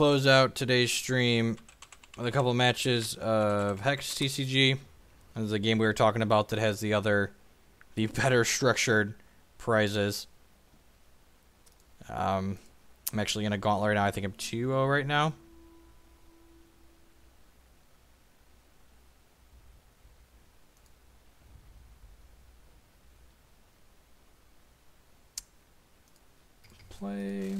close out today's stream with a couple matches of Hex TCG. This is a game we were talking about that has the better structured prizes. I'm actually in a gauntlet right now. I think I'm 2-0 right now. Play.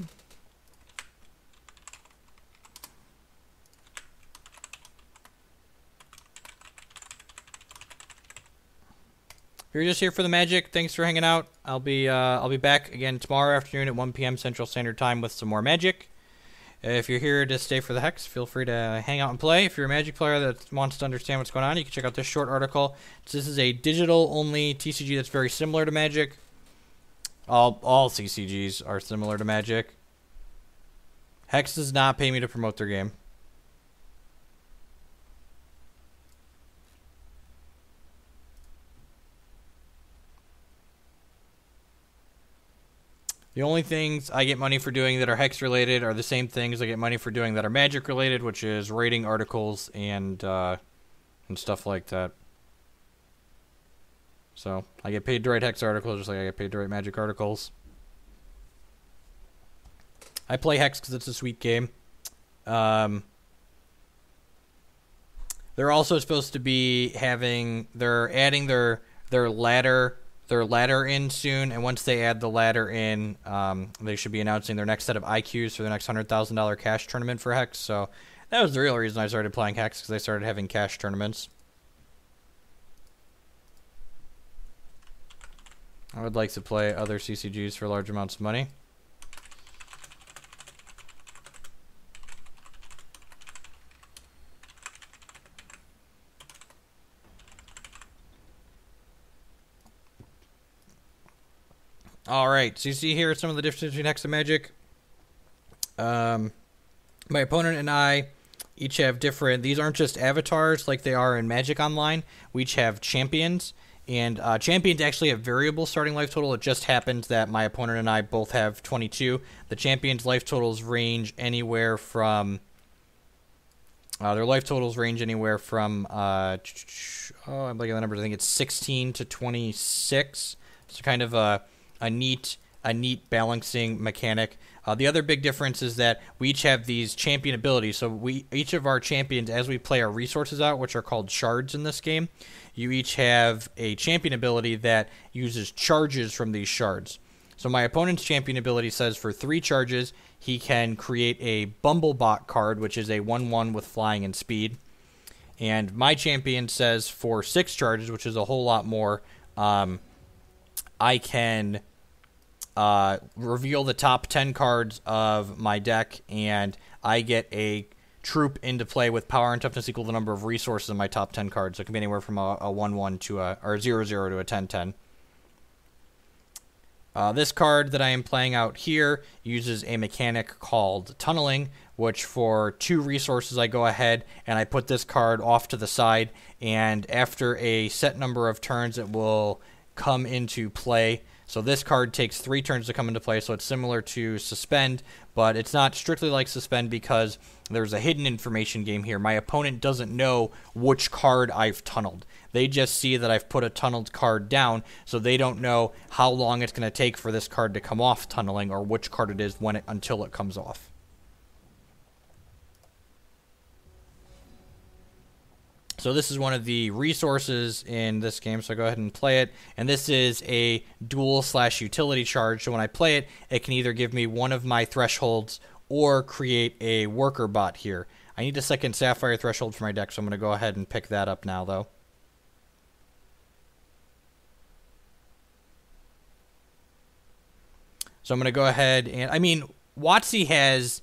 If you're just here for the Magic, thanks for hanging out. I'll be back again tomorrow afternoon at 1 p.m. Central Standard Time with some more Magic. If you're here to stay for the Hex, feel free to hang out and play. If you're a Magic player that wants to understand what's going on, you can check out this short article. This is a digital-only TCG that's very similar to Magic. All CCGs are similar to Magic. Hex does not pay me to promote their game. The only things I get money for doing that are Hex related are the same things I get money for doing that are Magic related, which is rating articles and stuff like that. So I get paid to write Hex articles just like I get paid to write Magic articles. I play Hex because it's a sweet game. They're also supposed to be they're adding their ladder in soon, and once they add the ladder in, they should be announcing their next set of IQs for the next $100,000 cash tournament for Hex. So that was the real reason I started playing Hex, because they started having cash tournaments. I would like to play other CCGs for large amounts of money. Alright, so you see here some of the differences between Hex and Magic. My opponent and I each have different... These aren't just avatars like they are in Magic Online. We each have champions. And champions actually have variable starting life total. It just happens that my opponent and I both have 22. The champions' life totals range anywhere from... their life totals range anywhere from... I'm looking at the numbers. I think it's 16 to 26. It's kind of a neat balancing mechanic. The other big difference is that we each have these champion abilities. So each of our champions, as we play our resources out, which are called shards in this game, you each have a champion ability that uses charges from these shards. So my opponent's champion ability says for 3 charges, he can create a Bumblebot card, which is a 1/1 with flying and speed. And my champion says for 6 charges, which is a whole lot more, I can reveal the top 10 cards of my deck, and I get a troop into play with power and toughness equal to the number of resources in my top 10 cards. So it can be anywhere from a 1/1 to or 0/0 to a 10/10. This card that I am playing out here uses a mechanic called tunneling, which for 2 resources I go ahead and I put this card off to the side, and after a set number of turns it will come into play. So this card takes 3 turns to come into play, so it's similar to Suspend, but it's not strictly like Suspend because there's a hidden information game here. My opponent doesn't know which card I've tunneled. They just see that I've put a tunneled card down, so they don't know how long it's going to take for this card to come off tunneling or which card it is until it comes off. So this is one of the resources in this game, so I go ahead and play it. And this is a dual/utility charge, so when I play it, it can either give me one of my thresholds or create a worker bot here. I need a second Sapphire threshold for my deck, so I'm going to go ahead and pick that up now, though. So I'm going to go ahead and... I mean, WotC has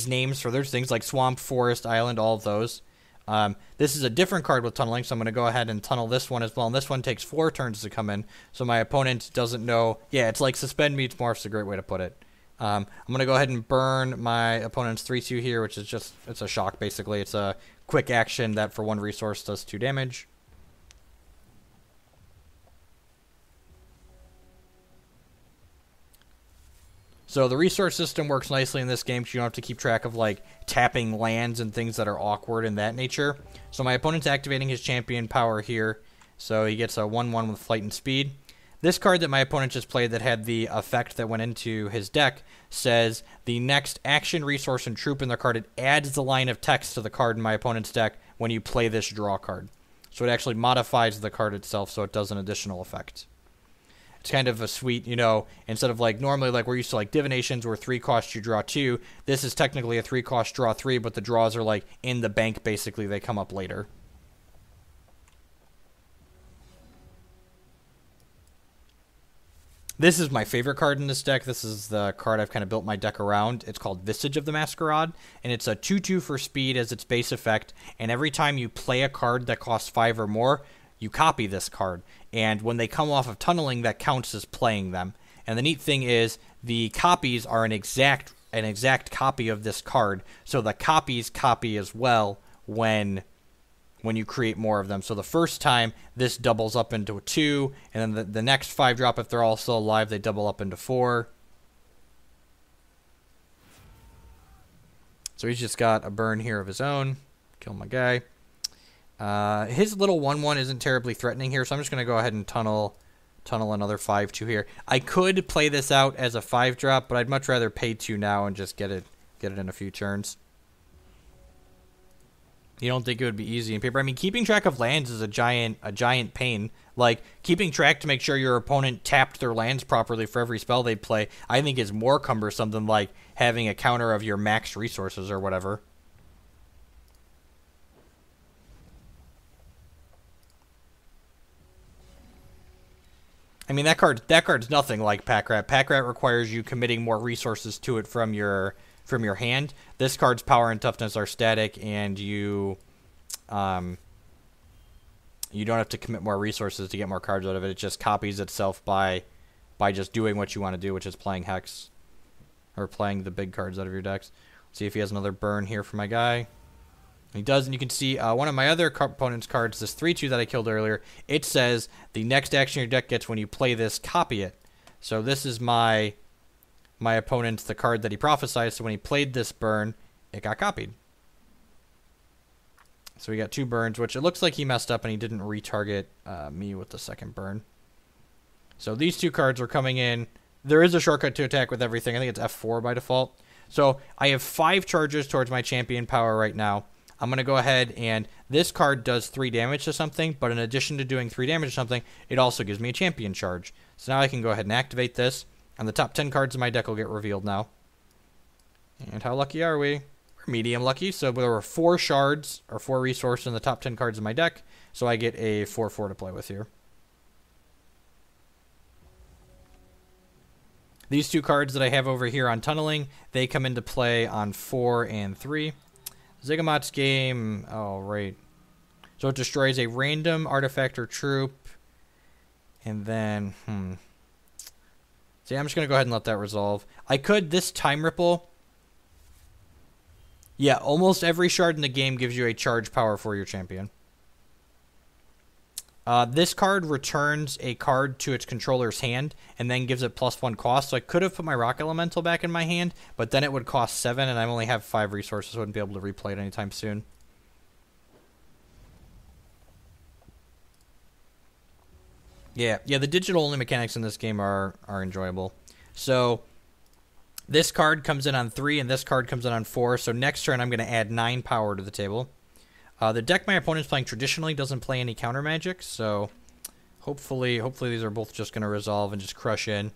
names for... There's things like Swamp, Forest, Island, all of those. This is a different card with tunneling, so I'm going to go ahead and tunnel this one as well. And this one takes 4 turns to come in, so my opponent doesn't know. Yeah, it's like Suspend meets Morph's a great way to put it. I'm going to go ahead and burn my opponent's 3/2 here, which is just, it's a shock basically. It's a quick action that for 1 resource does 2 damage. So the resource system works nicely in this game because you don't have to keep track of like tapping lands and things that are awkward in that nature. So my opponent's activating his champion power here. So he gets a 1/1 with flight and speed. This card that my opponent just played that had the effect that went into his deck says the next action, resource, and troop in the card, it adds the line of text to the card in my opponent's deck when you play this draw card. So it actually modifies the card itself so it does an additional effect. It's kind of a sweet, instead of like normally like we're used to like divinations where 3 costs you draw 2, this is technically a 3 cost draw 3, but the draws are like in the bank basically, they come up later. This is my favorite card in this deck. This is the card I've kind of built my deck around. It's called Visage of the Masquerade, and it's a 2/2 for speed as its base effect, and every time you play a card that costs 5 or more, you copy this card. And when they come off of tunneling, that counts as playing them. And the neat thing is, the copies are an exact copy of this card, so the copies copy as well when you create more of them. So the first time, this doubles up into a 2, and then the next 5 drop, if they're all still alive, they double up into 4. So he's just got a burn here of his own. Kill my guy. His little 1/1 isn't terribly threatening here, so I'm just going to go ahead and tunnel another 5/2 here. I could play this out as a 5 drop, but I'd much rather pay 2 now and just get it in a few turns. You don't think it would be easy in paper? I mean, keeping track of lands is a giant pain. Like, keeping track to make sure your opponent tapped their lands properly for every spell they play, I think is more cumbersome than, like, having a counter of your max resources or whatever. I mean, that card's nothing like Pack Rat. Pack Rat requires you committing more resources to it from your hand. This card's power and toughness are static, and you don't have to commit more resources to get more cards out of it. It just copies itself by just doing what you want to do, which is playing Hex. Or playing the big cards out of your decks. Let's see if he has another burn here for my guy. He does, and you can see one of my other opponent's cards, this 3/2 that I killed earlier, it says the next action your deck gets when you play this, copy it. So this is my opponent's, the card that he prophesied, so when he played this burn, it got copied. So we got 2 burns, which it looks like he messed up and he didn't retarget me with the second burn. So these 2 cards are coming in. There is a shortcut to attack with everything. I think it's F4 by default. So I have 5 charges towards my champion power right now. I'm going to go ahead, and this card does 3 damage to something, but in addition to doing 3 damage to something, it also gives me a champion charge. So now I can go ahead and activate this, and the top 10 cards in my deck will get revealed now. And how lucky are we? We're medium lucky, so there were 4 shards, or 4 resources in the top 10 cards in my deck, so I get a 4/4 to play with here. These 2 cards that I have over here on tunneling, they come into play on 4 and 3. Zigamot's game, oh, right. So it destroys a random artifact or troop. And then, See, I'm just going to go ahead and let that resolve. I could, this Time Ripple. Yeah, almost every shard in the game gives you a charge power for your champion. This card returns a card to its controller's hand and then gives it +1 cost. So I could have put my Rock Elemental back in my hand, but then it would cost 7, and I only have 5 resources, so I wouldn't be able to replay it anytime soon. Yeah, the digital-only mechanics in this game are enjoyable. So this card comes in on 3, and this card comes in on 4. So next turn, I'm going to add 9 power to the table. The deck my opponent's playing traditionally doesn't play any counter magic, so hopefully these are both just going to resolve and just crush in.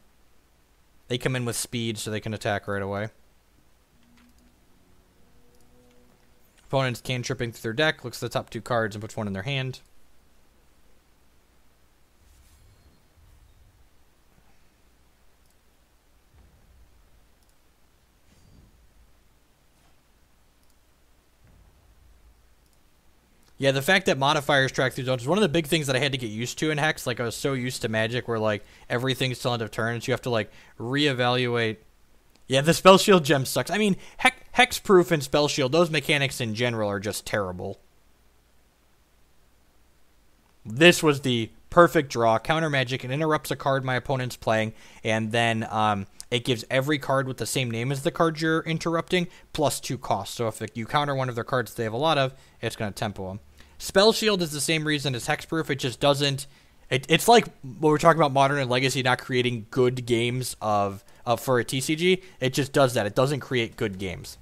They come in with speed, so they can attack right away. Opponent's cantripping through their deck, looks at the top 2 cards and puts 1 in their hand. Yeah, the fact that modifiers track through zones is one of the big things that I had to get used to in Hex. Like, I was so used to Magic where, like, everything's still end of turn, so you have to, like, reevaluate. Yeah, the Spell Shield gem sucks. I mean, Hexproof and Spell Shield, those mechanics in general are just terrible. This was the perfect draw. Counter Magic, it interrupts a card my opponent's playing, and then it gives every card with the same name as the card you're interrupting plus 2 costs. So if you counter one of their cards they have a lot of, it's going to tempo them. Spell Shield is the same reason as Hexproof. It just doesn't... It's like when we're talking about Modern and Legacy not creating good games for a TCG. It just does that. It doesn't create good games.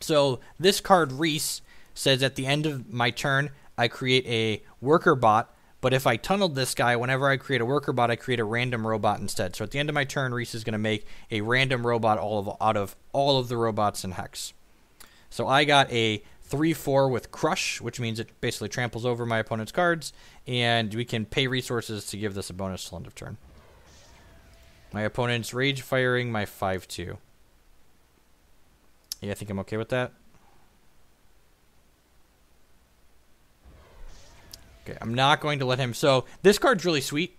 So this card, Reese, says at the end of my turn, I create a worker bot. But if I tunneled this guy, whenever I create a worker bot, I create a random robot instead. So at the end of my turn, Reese is going to make a random robot out of all of the robots in Hex. So I got a 3/4 with Crush, which means it basically tramples over my opponent's cards, and we can pay resources to give this a bonus till end of turn. My opponent's Rage firing my 5/2. Yeah, I think I'm okay with that. Okay, I'm not going to let him... So, this card's really sweet.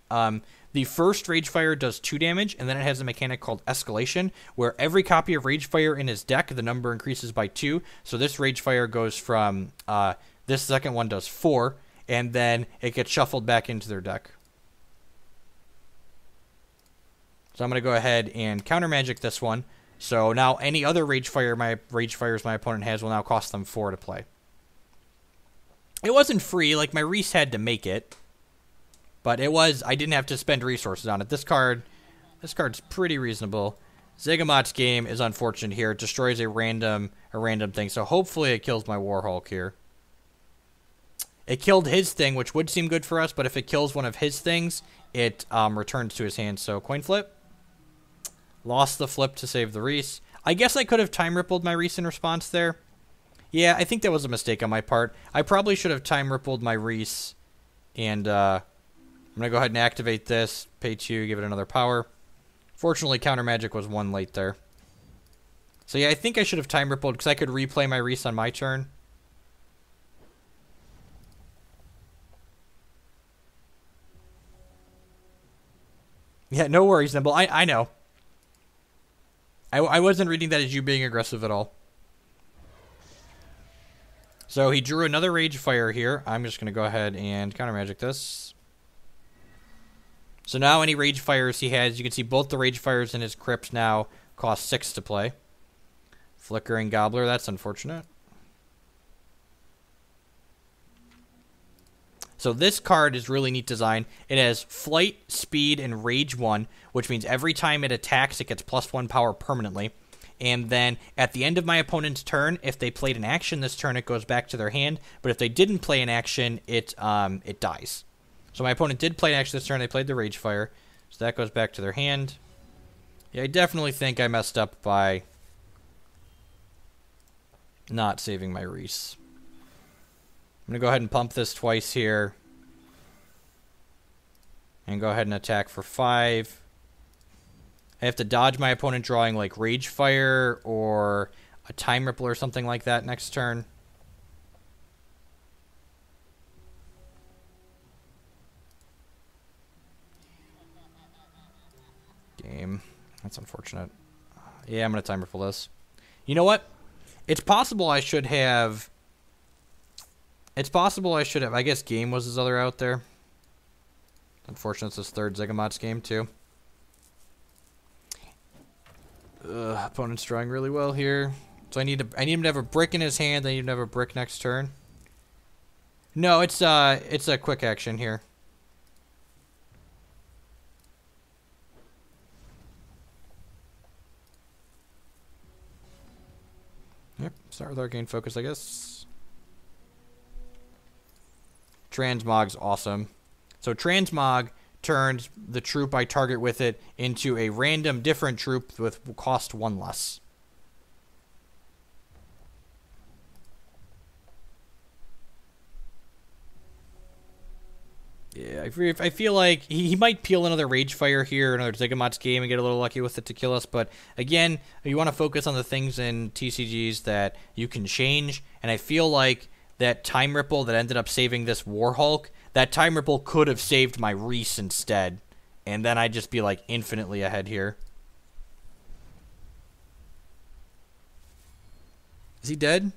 The first Ragefire does 2 damage, and then it has a mechanic called Escalation, where every copy of Ragefire in his deck, the number increases by 2. So this Ragefire goes from... this second one does 4, and then it gets shuffled back into their deck. So I'm going to go ahead and counter magic this one. So now any other Ragefires my opponent has will now cost them 4 to play. It wasn't free, like my Reese had to make it. But it was, I didn't have to spend resources on it. This card's pretty reasonable. Zygamot's game is unfortunate here. It destroys a random thing. So hopefully it kills my Warhulk here. It killed his thing, which would seem good for us, but if it kills one of his things, it returns to his hand. So coin flip. Lost the flip to save the Reese. I guess I could have time rippled my Reese in response there. Yeah, I think that was a mistake on my part. I probably should have time rippled my Reese. And I'm going to go ahead and activate this. Pay 2, give it another power. Fortunately, counter magic was 1 late there. So yeah, I think I should have time rippled because I could replay my Reese on my turn. Yeah, no worries, Nimble. I know. I wasn't reading that as you being aggressive at all. So he drew another Ragefire here. I'm just going to go ahead and counter magic this. So now any Ragefires he has, you can see both the Ragefires in his crypt now cost 6 to play. Flickering Gobbler, that's unfortunate. So this card is really neat design. It has Flight, Speed, and Rage 1, which means every time it attacks, it gets +1 power permanently. And then at the end of my opponent's turn, if they played an action this turn, it goes back to their hand. But if they didn't play an action, it dies. So my opponent did play an action this turn. They played the Ragefire. So that goes back to their hand. Yeah, I definitely think I messed up by not saving my Reese. I'm going to go ahead and pump this twice here. And go ahead and attack for 5. I have to dodge my opponent drawing like Ragefire or a Time Ripple or something like that next turn. Game. That's unfortunate. Yeah, I'm going to Time Ripple this. You know what? It's possible I should have... I guess Game was his other out there. Unfortunate, it's his third Zygamot's game, too. Opponent's drawing really well here. So I need him to have a brick in his hand. I need him to have a brick next turn. No, it's a quick action here. Yep, start with Arcane Focus, I guess. Transmog's awesome. So Transmog turns the troop I target with it into a random different troop with cost 1 less. Yeah, I feel like he might peel another Ragefire here, another Zygamot's game, and get a little lucky with it to kill us. But again, you want to focus on the things in TCGs that you can change. And I feel like that Time Ripple that ended up saving this Warhulk, that Time Ripple could have saved my Reese instead. And then I'd just be like infinitely ahead here. Is he dead?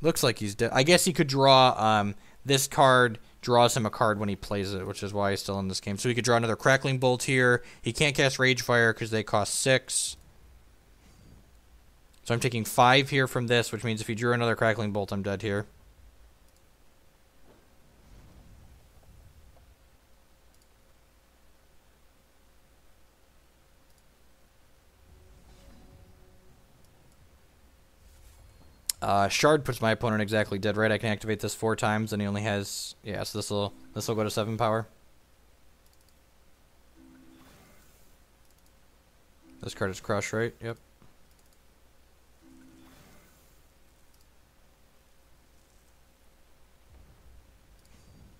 Looks like he's dead. I guess he could draw this card draws him a card when he plays it, which is why he's still in this game. So he could draw another Crackling Bolt here. He can't cast Rage Fire because they cost 6. So I'm taking 5 here from this, which means if he drew another Crackling Bolt, I'm dead here. Shard puts my opponent exactly dead, right? I can activate this 4 times, and he only has... Yeah, so this'll go to 7 power. This card is Crush, right? Yep.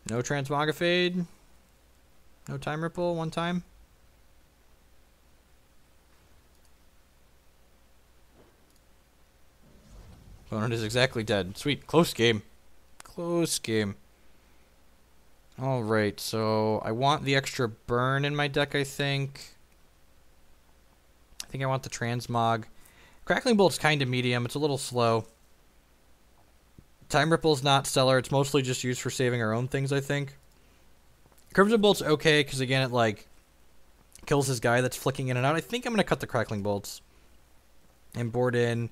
No Transmogrifade. No Time Ripple, 1 time. Opponent is exactly dead. Sweet. Close game. Close game. Alright, so I want the extra burn in my deck, I think. I think I want the Transmog. Crackling Bolt's kind of medium. It's a little slow. Time Ripple's not stellar. It's mostly just used for saving our own things, I think. Crimson Bolt's okay, because again, it, like, kills his guy that's flicking in and out. I think I'm going to cut the Crackling Bolts. And board in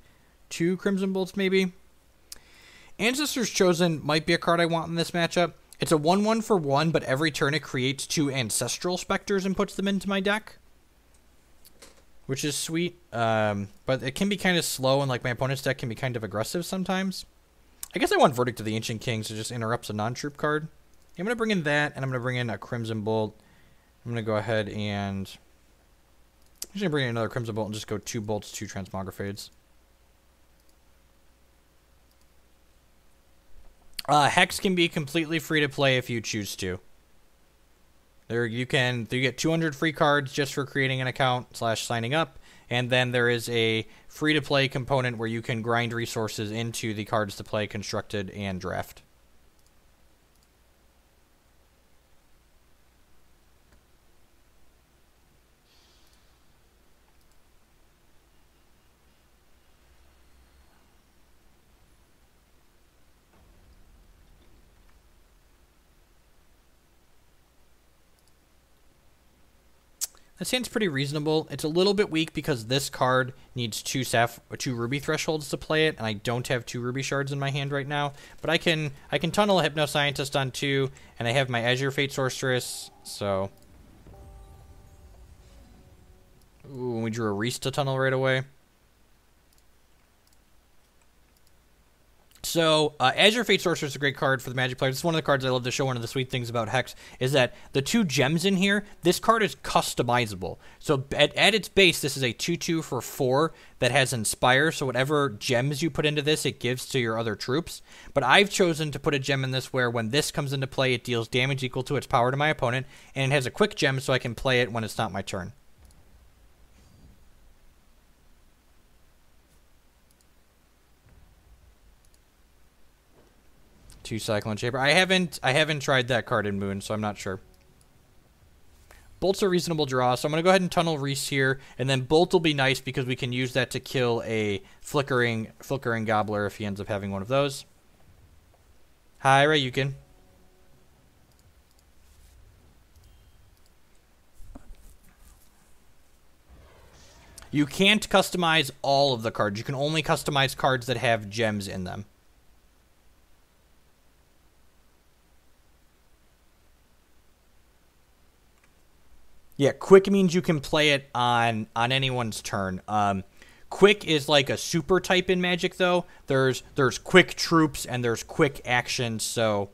2 Crimson Bolts, maybe. Ancestor's Chosen might be a card I want in this matchup. It's a 1/1 for 1, but every turn it creates 2 Ancestral Specters and puts them into my deck. Which is sweet. But it can be kind of slow, and like my opponent's deck can be kind of aggressive sometimes. I guess I want Verdict of the Ancient Kings, so it just interrupts a non-troop card. I'm going to bring in that, and I'm going to bring in a Crimson Bolt. I'm going to go ahead and... I'm just going to bring in another Crimson Bolt and just go 2 bolts, 2 Transmogrifades. Hex can be completely free to play if you choose to. You get 200 free cards just for creating an account / signing up, and then there is a free to play component where you can grind resources into the cards to play, constructed, and draft. That seems pretty reasonable. It's a little bit weak because this card needs 2 ruby thresholds to play it, and I don't have 2 ruby shards in my hand right now. But I can tunnel a Hypnoscientist on 2, and I have my Azure Fate Sorceress, so... Ooh, and we drew a Reese to tunnel right away. So, Azure Fate Sorcerer is a great card for the Magic players. It's one of the cards I love to show. One of the sweet things about Hex is that the 2 gems in here, this card is customizable. So, at its base, this is a 2/2 for 4 that has Inspire. So, whatever gems you put into this, it gives to your other troops. But I've chosen to put a gem in this where when this comes into play, it deals damage equal to its power to my opponent. And it has a quick gem so I can play it when it's not my turn. Two Cyclone Shaper. I haven't tried that card in Moon, so I'm not sure. Bolt's a reasonable draw, so I'm going to go ahead and tunnel Reese here, and then Bolt will be nice because we can use that to kill a flickering Gobbler if he ends up having one of those. Hi, Ryukin. You can't customize all of the cards. You can only customize cards that have gems in them. Yeah, quick means you can play it on anyone's turn. Quick is like a super type in Magic, though. There's quick troops and there's quick actions, so...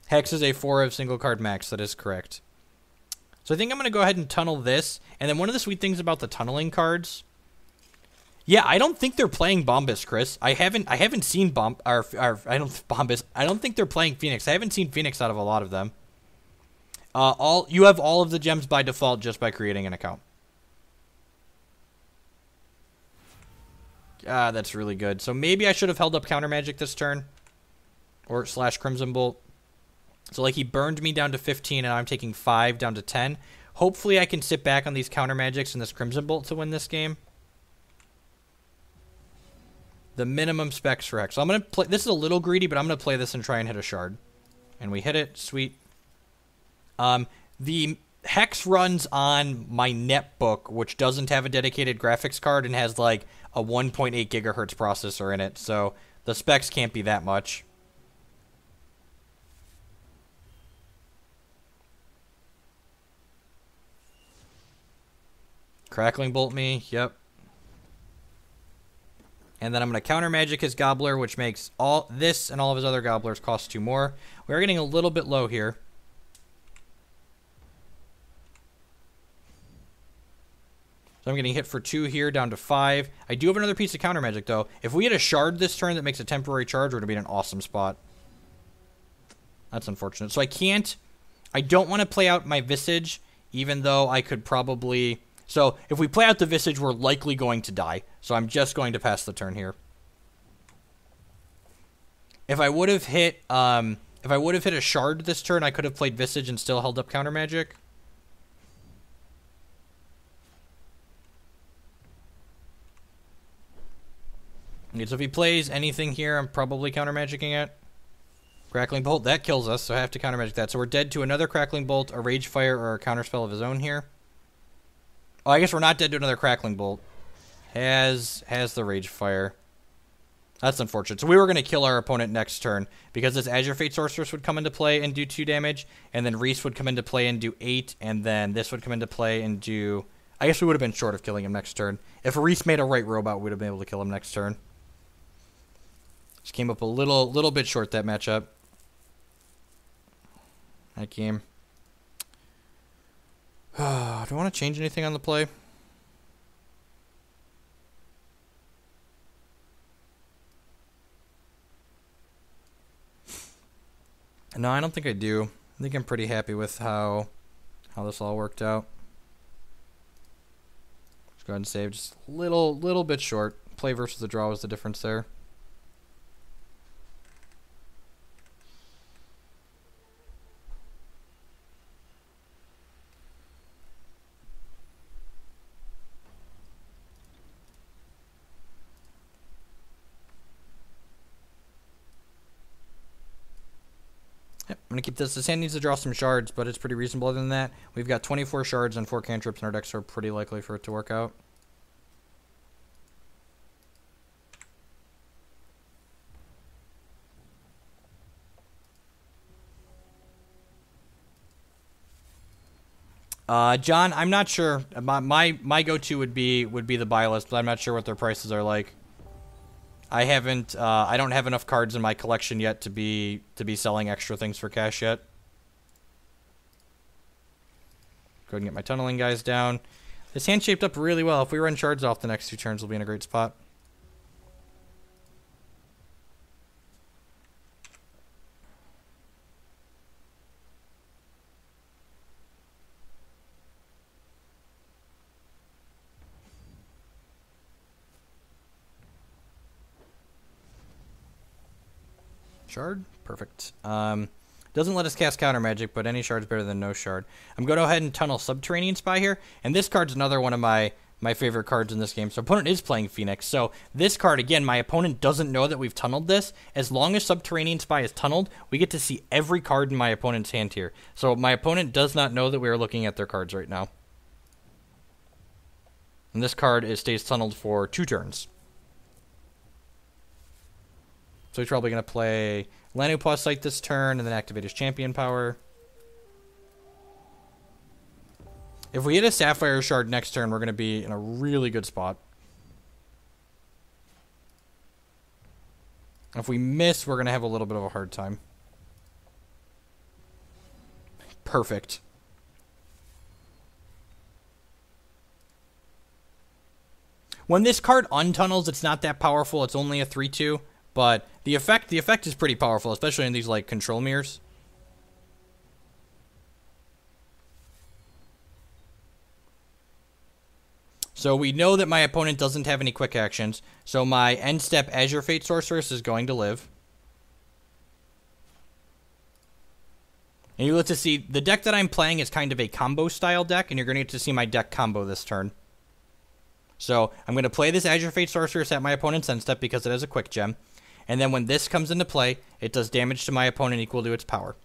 Hex is a 4 of single card max, that is correct. So I think I'm going to go ahead and tunnel this. And then one of the sweet things about the tunneling cards... Yeah, I don't think they're playing Bombus, Chris. I haven't seen Bombus. I don't think they're playing Phoenix. I haven't seen Phoenix out of a lot of them. You have all of the gems by default just by creating an account. That's really good. So maybe I should have held up Counter Magic this turn. Or / Crimson Bolt. So like he burned me down to 15 and I'm taking 5 down to 10. Hopefully I can sit back on these Counter Magics and this Crimson Bolt to win this game. the minimum specs for Hex. So I'm going to play... This is a little greedy, but I'm going to play this and try and hit a shard. And we hit it. Sweet. The Hex runs on my netbook, which doesn't have a dedicated graphics card and has like a 1.8 gigahertz processor in it. So the specs can't be that much. Crackling Bolt me. Yep. And then I'm going to counter magic his Gobbler, which makes all this and all of his other Gobblers cost 2 more. We are getting a little bit low here. So I'm getting hit for 2 here, down to 5. I do have another piece of counter magic, though. If we had a shard this turn that makes a temporary charge, we're going to be in an awesome spot. That's unfortunate. So I don't want to play out my Visage, even though I could probably... So if we play out the Visage, we're likely going to die. So I'm just going to pass the turn here. If I would have hit a shard this turn, I could have played Visage and still held up counter magic. Okay, so if he plays anything here, I'm probably counter magicking it. Crackling Bolt, that kills us, so I have to counter magic that. So we're dead to another Crackling Bolt, a Rage Fire, or a counter spell of his own here. Oh, I guess we're not dead to another Crackling Bolt. Has the Rage Fire. That's unfortunate. So we were going to kill our opponent next turn, because this Azure Fate Sorceress would come into play and do 2 damage, and then Reese would come into play and do 8, and then this would come into play and do... I guess we would have been short of killing him next turn. If Reese made a right robot, we would have been able to kill him next turn. Just came up a little bit short that matchup. That game. Do I want to change anything on the play? No, I don't think I do. I think I'm pretty happy with how this all worked out. Just go ahead and save. Just a little bit short. Play versus the draw was the difference there. Yep, I'm going to keep this. This hand needs to draw some shards, but it's pretty reasonable other than that. We've got 24 shards and 4 cantrips in our deck, so we're pretty likely for it to work out. John, I'm not sure. My go-to would be the buy list, but I'm not sure what their prices are like. I don't have enough cards in my collection yet to be selling extra things for cash yet. Go ahead and get my tunneling guys down. This hand shaped up really well. If we run shards off the next 2 turns, we'll be in a great spot. Shard? Perfect. Doesn't let us cast counter magic, but any shard's better than no shard. I'm going to go ahead and tunnel Subterranean Spy here, and this card's another one of my favorite cards in this game. So opponent is playing Phoenix. So this card, again, my opponent doesn't know that we've tunneled this. As long as Subterranean Spy is tunneled, we get to see every card in my opponent's hand here. So my opponent does not know that we are looking at their cards right now. And this card stays tunneled for 2 turns. So he's probably going to play Lanu Sight this turn and then activate his champion power. If we hit a Sapphire Shard next turn, we're going to be in a really good spot. If we miss, we're going to have a little bit of a hard time. Perfect. When this card untunnels, it's not that powerful. It's only a 3/2. But the effect is pretty powerful, especially in these like control mirrors. So we know that my opponent doesn't have any quick actions. So my end step Azure Fate Sorceress is going to live. And you get to see the deck that I'm playing is kind of a combo style deck, and you're going to get to see my deck combo this turn. So I'm going to play this Azure Fate Sorceress at my opponent's end step because it has a quick gem. And then when this comes into play, it does damage to my opponent equal to its power.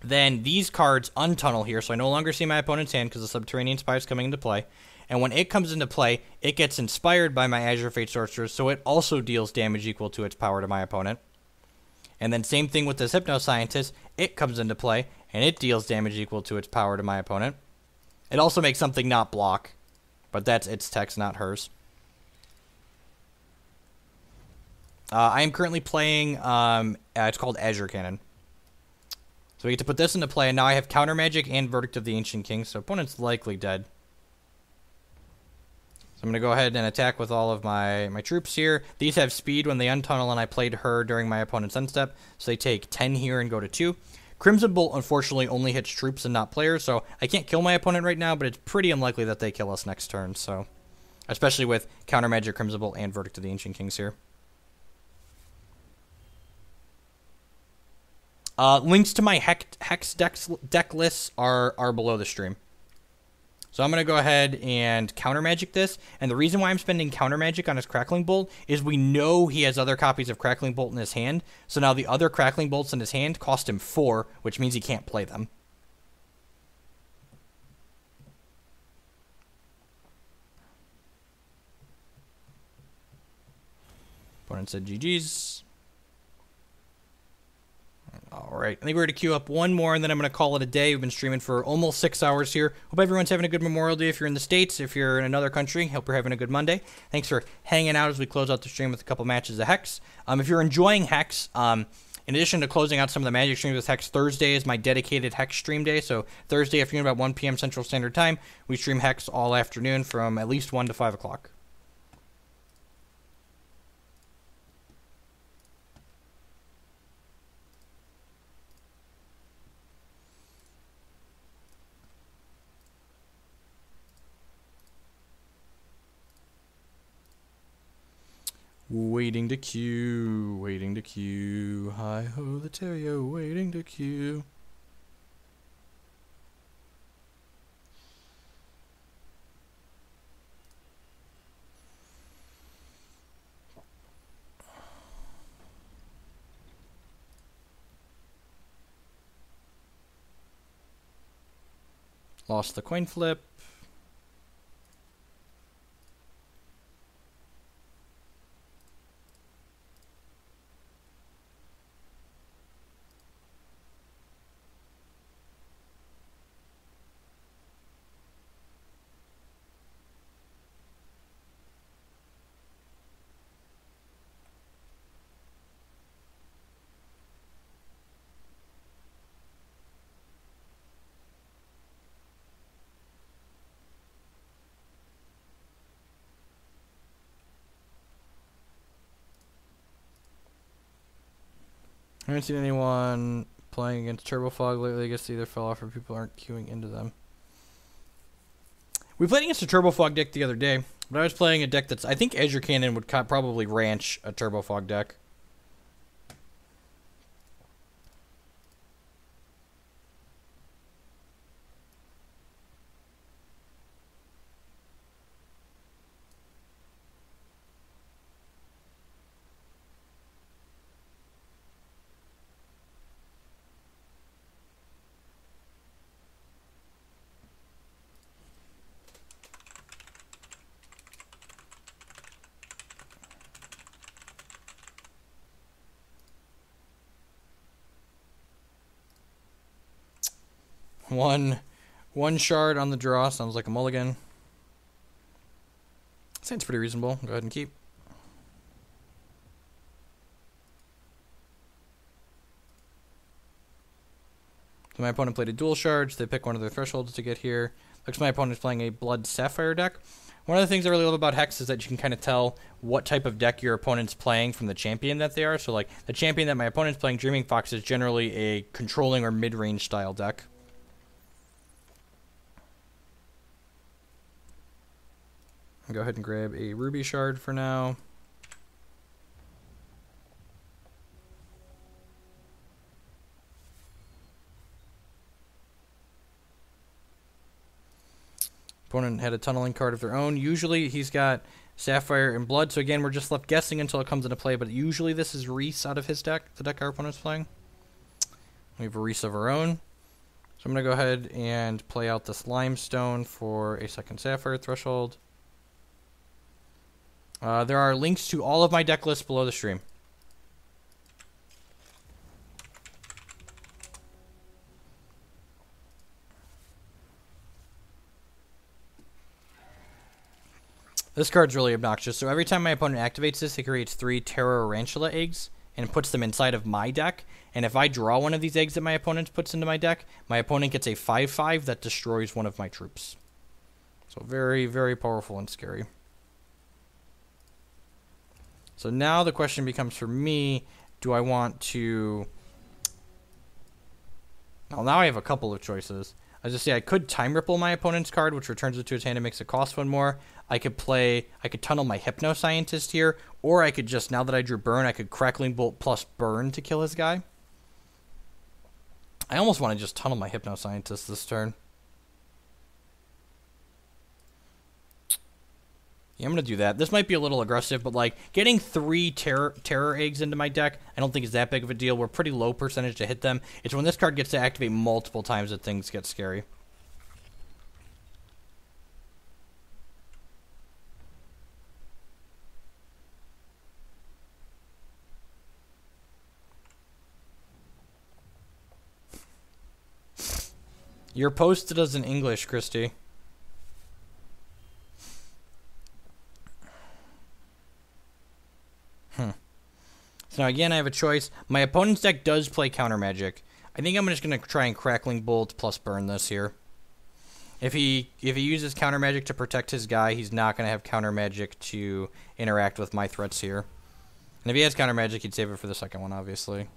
Then these cards untunnel here, so I no longer see my opponent's hand because the Subterranean Spy is coming into play. And when it comes into play, it gets inspired by my Azure Fate Sorceress, so it also deals damage equal to its power to my opponent. And then same thing with this Hypno Scientist, it comes into play, and it deals damage equal to its power to my opponent. It also makes something not block, but that's its text, not hers. I am currently playing, it's called Azure Cannon. So we get to put this into play, and now I have Counter Magic and Verdict of the Ancient King, so opponent's likely dead. So I'm going to go ahead and attack with all of my troops here. These have speed when they untunnel, and I played her during my opponent's end step, so they take 10 here and go to 2. Crimson Bolt, unfortunately, only hits troops and not players, so I can't kill my opponent right now, but it's pretty unlikely that they kill us next turn, so... Especially with Counter Magic, Crimson Bolt, and Verdict of the Ancient Kings here. Links to my Hex deck lists are below the stream. So I'm going to go ahead and Counter Magic this. And the reason why I'm spending Counter Magic on his Crackling Bolt is we know he has other copies of Crackling Bolt in his hand. So now the other Crackling Bolts in his hand cost him 4, which means he can't play them. Opponent said GG's. Alright, I think we're going to queue up one more, and then I'm going to call it a day. We've been streaming for almost 6 hours here. Hope everyone's having a good Memorial Day if you're in the States. If you're in another country, hope you're having a good Monday. Thanks for hanging out as we close out the stream with a couple matches of Hex. If you're enjoying Hex, in addition to closing out some of the Magic streams with Hex, Thursday is my dedicated Hex stream day. So Thursday afternoon about 1 p.m. Central Standard Time, we stream Hex all afternoon from at least 1 to 5 o'clock. Waiting to queue, waiting to queue. Hi-ho, the Terrio, waiting to queue. Lost the coin flip. I haven't seen anyone playing against Turbo Fog lately. I guess they either fell off or people aren't queuing into them. We played against a Turbo Fog deck the other day, but I was playing a deck that's... I think Azure Cannon would probably ranch a Turbo Fog deck. One shard on the draw sounds like a mulligan. Sounds pretty reasonable. Go ahead and keep. So my opponent played a dual shards. They pick one of their thresholds to get here. Looks like my opponent's playing a Blood Sapphire deck. One of the things I really love about Hex is that you can kind of tell what type of deck your opponent's playing from the champion that they are. So like the champion that my opponent's playing, Dreaming Fox, is generally a controlling or mid-range style deck. I'll go ahead and grab a Ruby Shard for now. Opponent had a tunneling card of their own. Usually he's got Sapphire and Blood, so again, we're just left guessing until it comes into play, but usually this is Reese out of his deck, the deck our opponent's playing. We have a Reese of our own. So I'm going to go ahead and play out this Limestone for a second Sapphire Threshold. There are links to all of my deck lists below the stream. This card's really obnoxious. So every time my opponent activates this, he creates 3 Tarantula eggs and puts them inside of my deck. And if I draw one of these eggs that my opponent puts into my deck, my opponent gets a 5/5 that destroys one of my troops. So very, very powerful and scary. So now the question becomes for me, do I want to... Well, now I have a couple of choices. As I say, I could Time Ripple my opponent's card, which returns it to his hand and makes it cost 1 more. I could tunnel my Hypno Scientist here, or I could just, now that I drew Burn, I could Crackling Bolt plus Burn to kill his guy. I almost want to just tunnel my Hypno Scientist this turn. Yeah, I'm going to do that. This might be a little aggressive, but like getting 3 terror eggs into my deck, I don't think is that big of a deal. We're pretty low percentage to hit them. It's when this card gets to activate multiple times that things get scary. You're posted as in English, Christy. So now again, I have a choice. My opponent's deck does play Counter Magic. I think I'm just going to try and Crackling Bolt plus Burn this here. If he uses Counter Magic to protect his guy, he's not going to have Counter Magic to interact with my threats here. And if he has Counter Magic, he'd save it for the second one, obviously.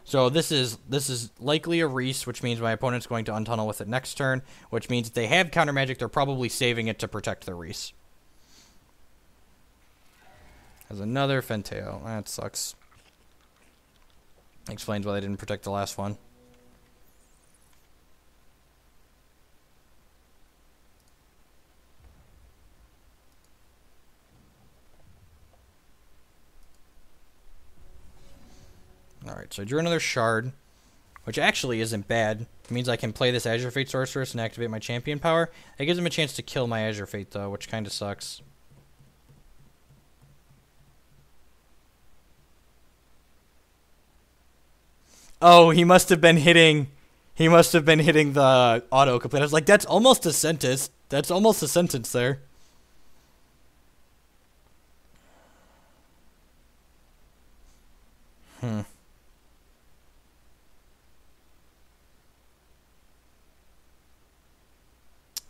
So this is likely a Reese, which means my opponent's going to untunnel with it next turn, which means if they have Counter Magic, they're probably saving it to protect the Reese. There's another Fenteo. That sucks. Explains why they didn't protect the last one. Alright, so I drew another Shard, which actually isn't bad. It means I can play this Azure Fate Sorceress and activate my champion power. It gives him a chance to kill my Azure Fate, though, which kind of sucks. Oh, he must have been hitting the auto-complete. I was like, that's almost a sentence. That's almost a sentence there. What I'm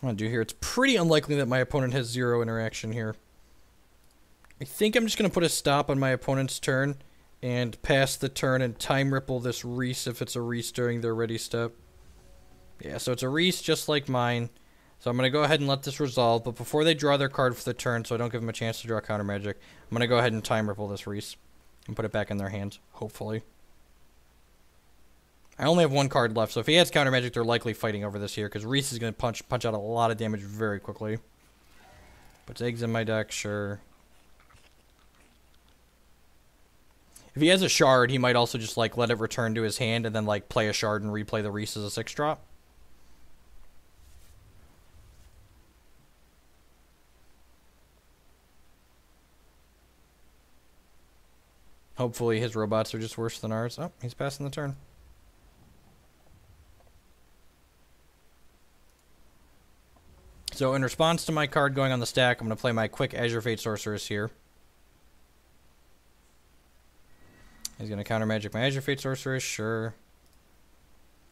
going to do here, it's pretty unlikely that my opponent has 0 interaction here. I think I'm just going to put a stop on my opponent's turn and pass the turn and Time Ripple this Reese if it's a Reese during their ready step. Yeah, so it's a Reese just like mine. So I'm going to go ahead and let this resolve, but before they draw their card for the turn, so I don't give them a chance to draw Counter Magic, I'm going to go ahead and Time Ripple this Reese and put it back in their hands, hopefully. I only have 1 card left, so if he has Counter Magic, they're likely fighting over this here, because Reese is going to punch out a lot of damage very quickly. Puts eggs in my deck, sure. If he has a Shard, he might also just like let it return to his hand and then like play a Shard and replay the Reese as a 6-drop. Hopefully his robots are just worse than ours. Oh, he's passing the turn. So in response to my card going on the stack, I'm going to play my quick Azure Fate Sorceress here. He's going to Counter Magic my Azure Fate Sorceress, sure.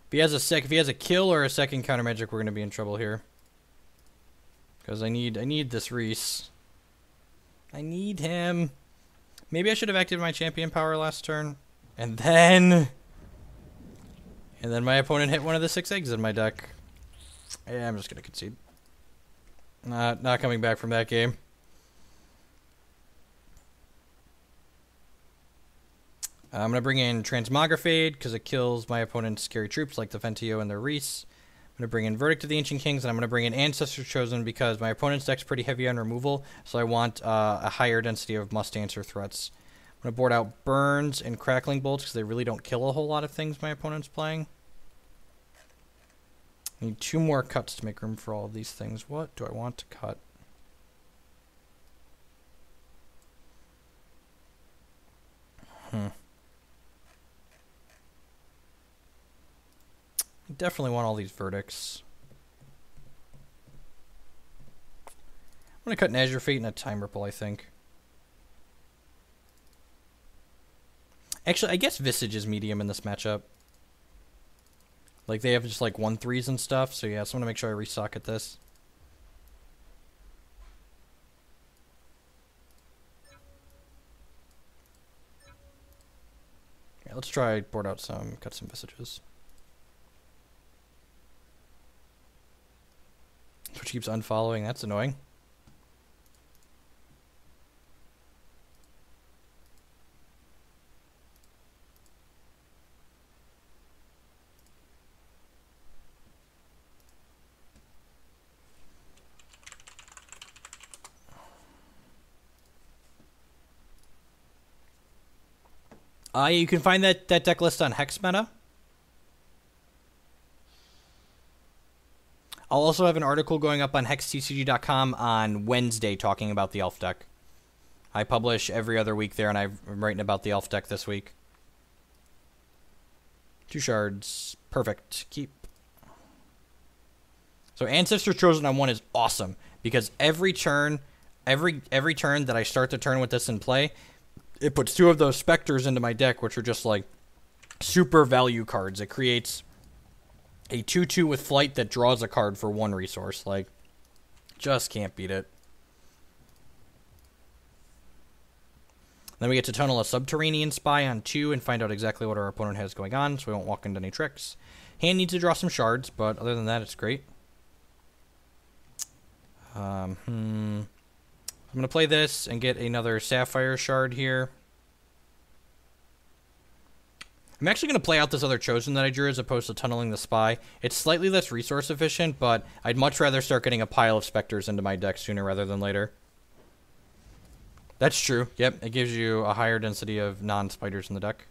If he has a kill or a second Counter Magic, we're going to be in trouble here. Because I need this Reese. I need him. Maybe I should have activated my champion power last turn. And then my opponent hit one of the 6 eggs in my deck. Yeah, I'm just going to concede. Not coming back from that game. I'm going to bring in Transmogrifade because it kills my opponent's scary troops like the Fenteo and their Reese. I'm going to bring in Verdict of the Ancient Kings, and I'm going to bring in Ancestors Chosen because my opponent's deck's pretty heavy on removal, so I want a higher density of must-answer threats. I'm going to board out Burns and Crackling Bolts because they really don't kill a whole lot of things my opponent's playing. I need 2 more cuts to make room for all of these things. What do I want to cut? I definitely want all these verdicts. I'm going to cut an Azure Fate and a Time Ripple, I think. Actually, I guess Visage is medium in this matchup. Like, they have just, like, 1/3s and stuff, so yeah, so I'm going to make sure I restock at this. Yeah, let's try board out some, cut some Visages. Which keeps unfollowing, that's annoying. You can find that deck list on Hex Meta. I'll also have an article going up on hextcg.com on Wednesday talking about the Elf deck. I publish every other week there, and I'm writing about the Elf deck this week. 2 shards. Perfect. Keep. So Ancestor Chosen on 1 is awesome, because every turn that I start the turn with this in play, it puts 2 of those Spectres into my deck, which are just, like, super value cards. It creates a 2/2 with Flight that draws a card for 1 resource. Like, just can't beat it. Then we get to tunnel a Subterranean Spy on 2 and find out exactly what our opponent has going on, so we won't walk into any tricks. Hand needs to draw some shards, but other than that, it's great. I'm going to play this and get another Sapphire Shard here. I'm actually going to play out this other Chosen that I drew as opposed to tunneling the Spy. It's slightly less resource efficient, but I'd much rather start getting a pile of Spectres into my deck sooner rather than later. That's true. Yep, it gives you a higher density of non-spiders in the deck.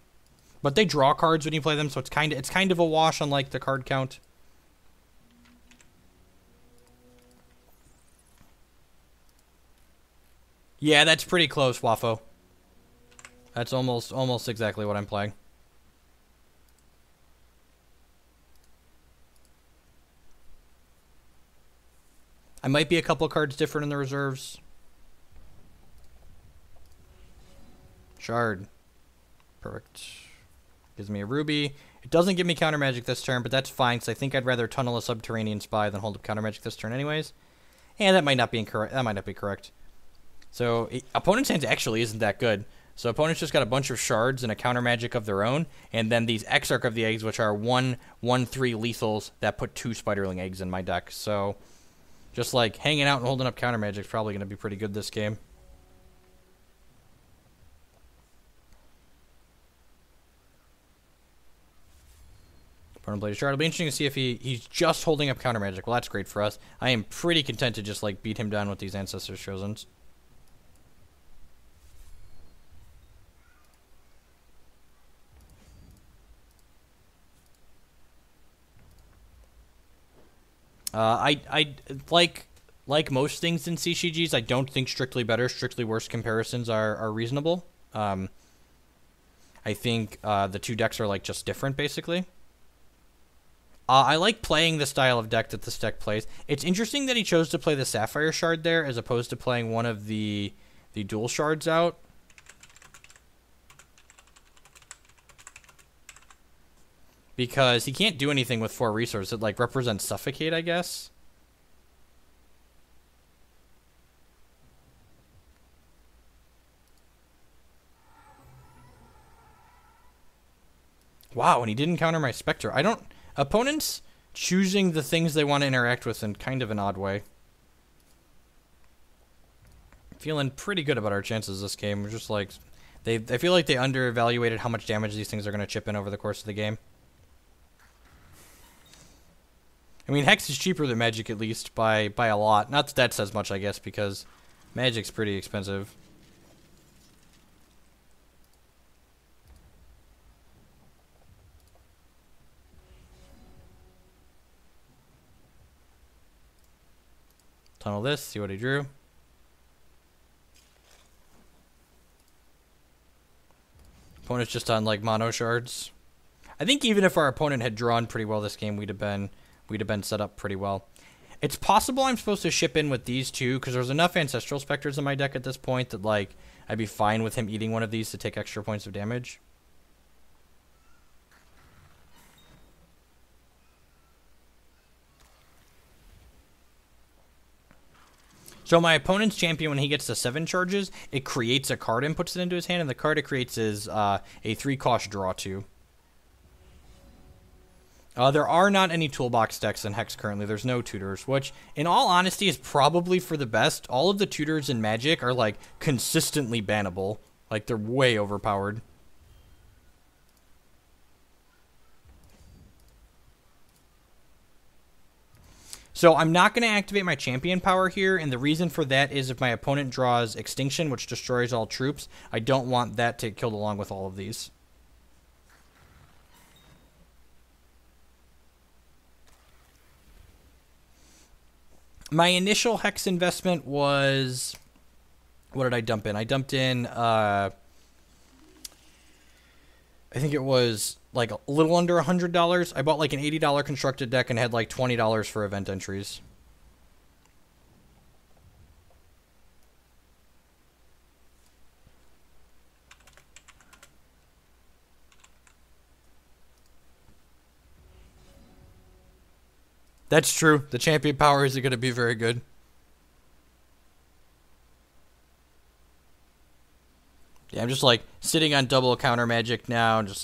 But they draw cards when you play them, so it's kind of a wash on, like, the card count. Yeah, that's pretty close, Waffo. That's almost exactly what I'm playing. I might be a couple cards different in the reserves. Shard. Perfect. Gives me a Ruby. It doesn't give me counter magic this turn, but that's fine, because I think I'd rather tunnel a Subterranean Spy than hold up counter magic this turn anyways. And that might not be incorrect. That might not be correct. So, opponent's hands actually isn't that good. So, opponent's just got a bunch of shards and a counter magic of their own, and then these Exarch of the Eggs, which are 1/3 lethals that put 2 Spiderling Eggs in my deck. So, just like hanging out and holding up counter magic is probably going to be pretty good this game. Opponent played a shard. It'll be interesting to see if he's just holding up counter magic. Well, that's great for us. I am pretty content to just like beat him down with these Ancestors Chosens. I like most things in CCGs, I don't think strictly better, strictly worse comparisons are reasonable. I think the 2 decks are like just different, basically. I like playing the style of deck that this deck plays. It's interesting that he chose to play the Sapphire Shard there as opposed to playing one of the dual shards out. Because he can't do anything with 4 resources. It, like, represents Suffocate, I guess. Wow, and he didn't counter my Spectre. Opponents choosing the things they want to interact with in kind of an odd way. Feeling pretty good about our chances this game. We're just like... I feel like they underevaluated how much damage these things are going to chip in over the course of the game. I mean, Hex is cheaper than Magic, at least, by a lot. Not that says much, I guess, because Magic's pretty expensive. Tunnel this, see what he drew. Opponent's just on, like, mono shards. I think even if our opponent had drawn pretty well this game, we'd have been set up pretty well. It's possible I'm supposed to ship in with these two, because there's enough Ancestral Specters in my deck at this point that, like, I'd be fine with him eating one of these to take extra points of damage. So my opponent's champion, when he gets to 7 charges, it creates a card and puts it into his hand, and the card it creates is a 3-cost draw 2. There are not any toolbox decks in Hex currently. There's no tutors, which, in all honesty, is probably for the best. All of the tutors in Magic are, like, consistently bannable. Like, they're way overpowered. So I'm not going to activate my champion power here, and the reason for that is if my opponent draws Extinction, which destroys all troops, I don't want that to get killed along with all of these. My initial Hex investment was... What did I dump in? I dumped in... I think it was like a little under $100. I bought like an $80 constructed deck and had like $20 for event entries. That's true. The champion power isn't going to be very good. Yeah, I'm just like sitting on double counter magic now, and just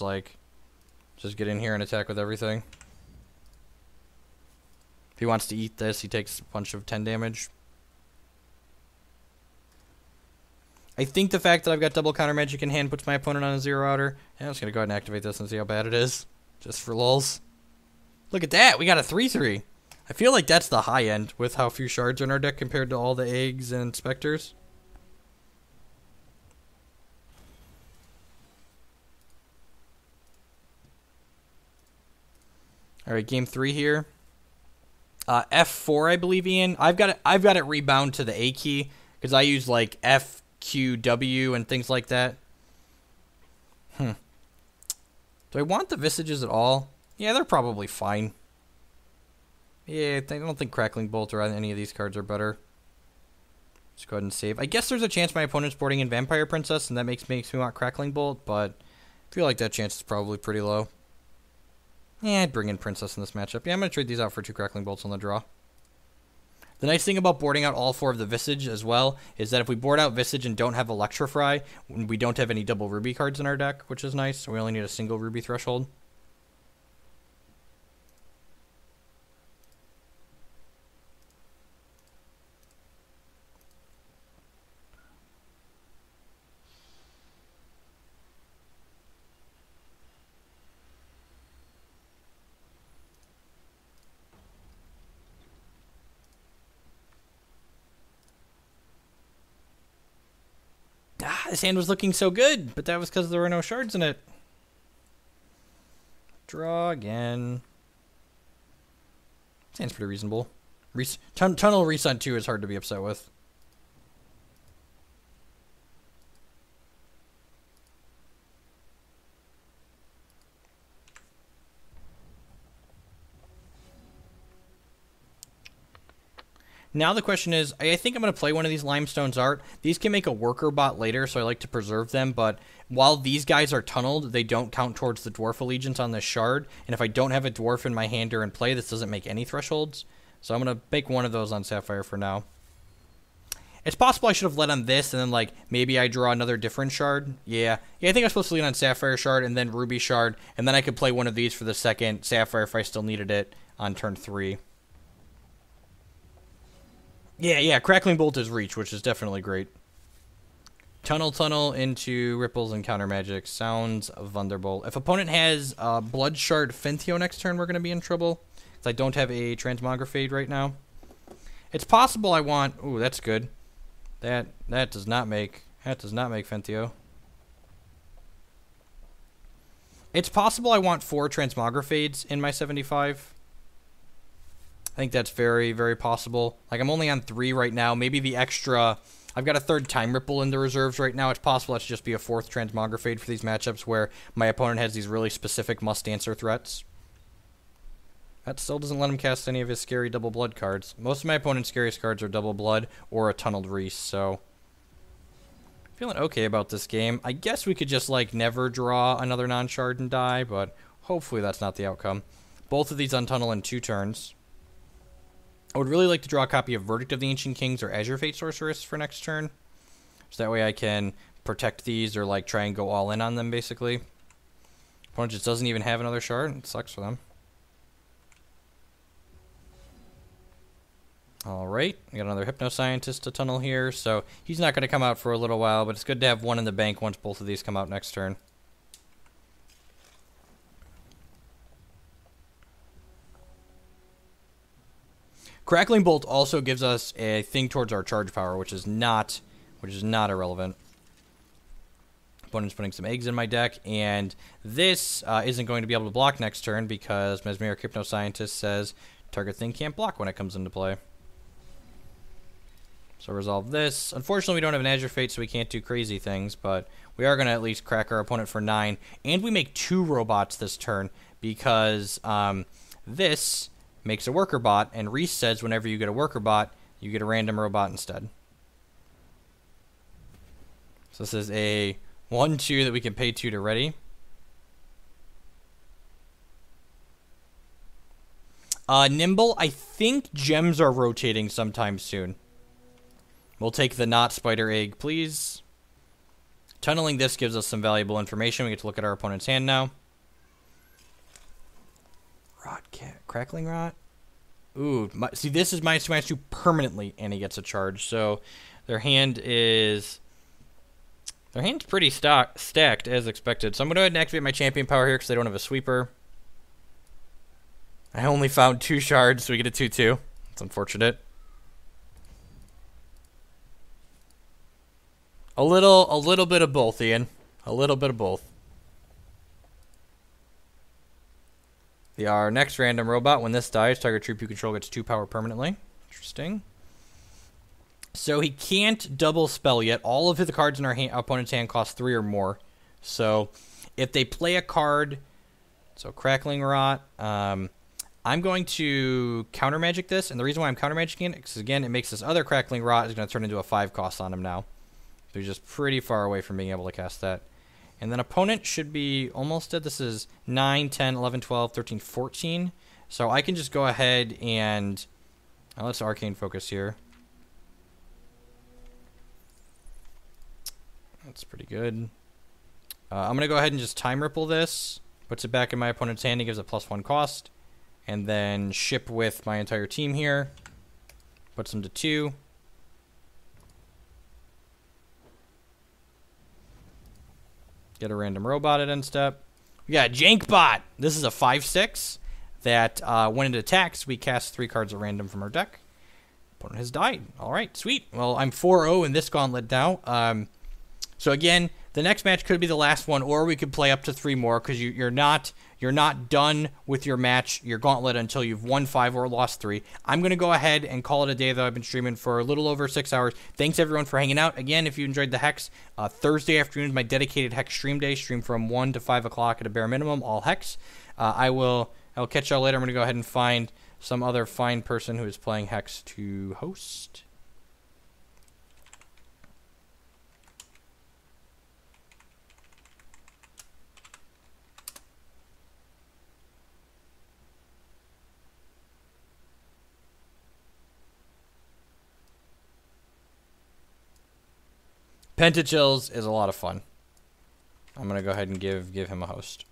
get in here and attack with everything. If he wants to eat this, he takes a bunch of 10 damage. I think the fact that I've got double counter magic in hand puts my opponent on a 0 outer. Yeah, I'm just gonna go ahead and activate this and see how bad it is, just for lulz. Look at that, we got a 3/3. I feel like that's the high end with how few shards are in our deck compared to all the eggs and specters. All right, game 3 here. F4, I believe, Ian. I've got it rebound to the A key because I use like F, Q, W, and things like that. Do I want the Visages at all? Yeah, they're probably fine. Yeah, I don't think Crackling Bolt or any of these cards are better. Let's go ahead and save. I guess there's a chance my opponent's boarding in Vampire Princess, and that makes me want Crackling Bolt, but I feel like that chance is probably pretty low. Yeah, I'd bring in Princess in this matchup. Yeah, I'm going to trade these out for 2 Crackling Bolts on the draw. The nice thing about boarding out all 4 of the Visage as well is that if we board out Visage and don't have Electrify, we don't have any double Ruby cards in our deck, which is nice. So we only need a single Ruby threshold. This hand was looking so good, but that was because there were no shards in it. Draw again. This hand's pretty reasonable. Tunnel Resun 2 is hard to be upset with. Now the question is, I think I'm going to play one of these Limestone's Art. These can make a worker bot later, so I like to preserve them, but while these guys are tunneled, they don't count towards the Dwarf Allegiance on this shard, and if I don't have a Dwarf in my hand or in play, this doesn't make any thresholds. So I'm going to make one of those on Sapphire for now. It's possible I should have led on this, and then, like, maybe I draw another different shard. Yeah, I think I'm supposed to lead on Sapphire shard, and then Ruby shard, and then I could play one of these for the second Sapphire if I still needed it on turn 3. Yeah, Crackling Bolt is reach, which is definitely great. Tunnel into Ripples and Counter Magic. Sounds wonderful. If opponent has Blood Shard Fenthio next turn, we're going to be in trouble. I don't have a Transmogrifade right now. It's possible I want... Ooh, that's good. That does not make Fenthio. It's possible I want 4 Transmogrifades in my 75. I think that's very, very possible. Like, I'm only on 3 right now. Maybe the extra... I've got a 3rd Time Ripple in the reserves right now. It's possible that should just be a 4th Transmogrifade for these matchups where my opponent has these really specific must-answer threats. That still doesn't let him cast any of his scary double blood cards. Most of my opponent's scariest cards are double blood or a Tunneled Reese, so... Feeling okay about this game. I guess we could just, like, never draw another non-shard and die, but hopefully that's not the outcome. Both of these untunnel in 2 turns. I would really like to draw a copy of Verdict of the Ancient Kings or Azure Fate Sorceress for next turn. So that way I can protect these or, like, try and go all in on them, basically. Opponent just doesn't even have another shard. It sucks for them. Alright, we got another Hypno-Scientist to tunnel here, so he's not going to come out for a little while, but it's good to have one in the bank once both of these come out next turn. Crackling Bolt also gives us a thing towards our charge power, which is not irrelevant. Opponent's putting some eggs in my deck, and this isn't going to be able to block next turn because Mesmeric Hypno-Scientist says target thing can't block when it comes into play. So resolve this. Unfortunately, we don't have an Azure Fate, so we can't do crazy things, but we are going to at least crack our opponent for 9. And we make 2 robots this turn because this makes a worker bot, and Reese says whenever you get a worker bot, you get a random robot instead. So this is a 1/2 that we can pay 2 to ready. Nimble, I think gems are rotating sometime soon. We'll take the not spider egg, please. Tunneling this gives us some valuable information. We get to look at our opponent's hand now. Rot cat, crackling rot. Ooh, see, this is -2/-2 permanently, and he gets a charge. So their hand's pretty stacked as expected. So I'm going to go ahead and activate my champion power here because they don't have a sweeper. I only found 2 shards, so we get a 2/2. It's unfortunate. A little bit of both, Ian. A little bit of both. Our next random robot, when this dies, target troop you control gets 2 power permanently. Interesting. So he can't double spell yet. All of the cards in our opponent's hand cost 3 or more. So if they play a card, so Crackling Rot, I'm going to counter magic this, and the reason why I'm counter magicking it is, again, it makes this other Crackling Rot is going to turn into a 5 cost on him now. So he's just pretty far away from being able to cast that. And then opponent should be almost dead. This is 9, 10, 11, 12, 13, 14. So I can just go ahead and... let's Arcane Focus here. That's pretty good. I'm going to go ahead and just Time Ripple this. Puts it back in my opponent's hand. He gives it +1 cost. And then ship with my entire team here. Puts them to 2. Get a random robot at end step. We got Jankbot. This is a 5/6 that when it attacks, we cast 3 cards at random from our deck. Opponent has died. All right, sweet. Well, I'm 4-0 in this gauntlet now. So again, the next match could be the last one, or we could play up to 3 more because you're not done with your match, your gauntlet, until you've won 5 or lost 3. I'm going to go ahead and call it a day, though. I've been streaming for a little over 6 hours. Thanks, everyone, for hanging out. Again, if you enjoyed the Hex, Thursday afternoon is my dedicated Hex stream day. Stream from 1 to 5 o'clock at a bare minimum, all Hex. I'll catch y'all later. I'm going to go ahead and find some other fine person who is playing Hex to host. Pentachills is a lot of fun. I'm going to go ahead and give him a host.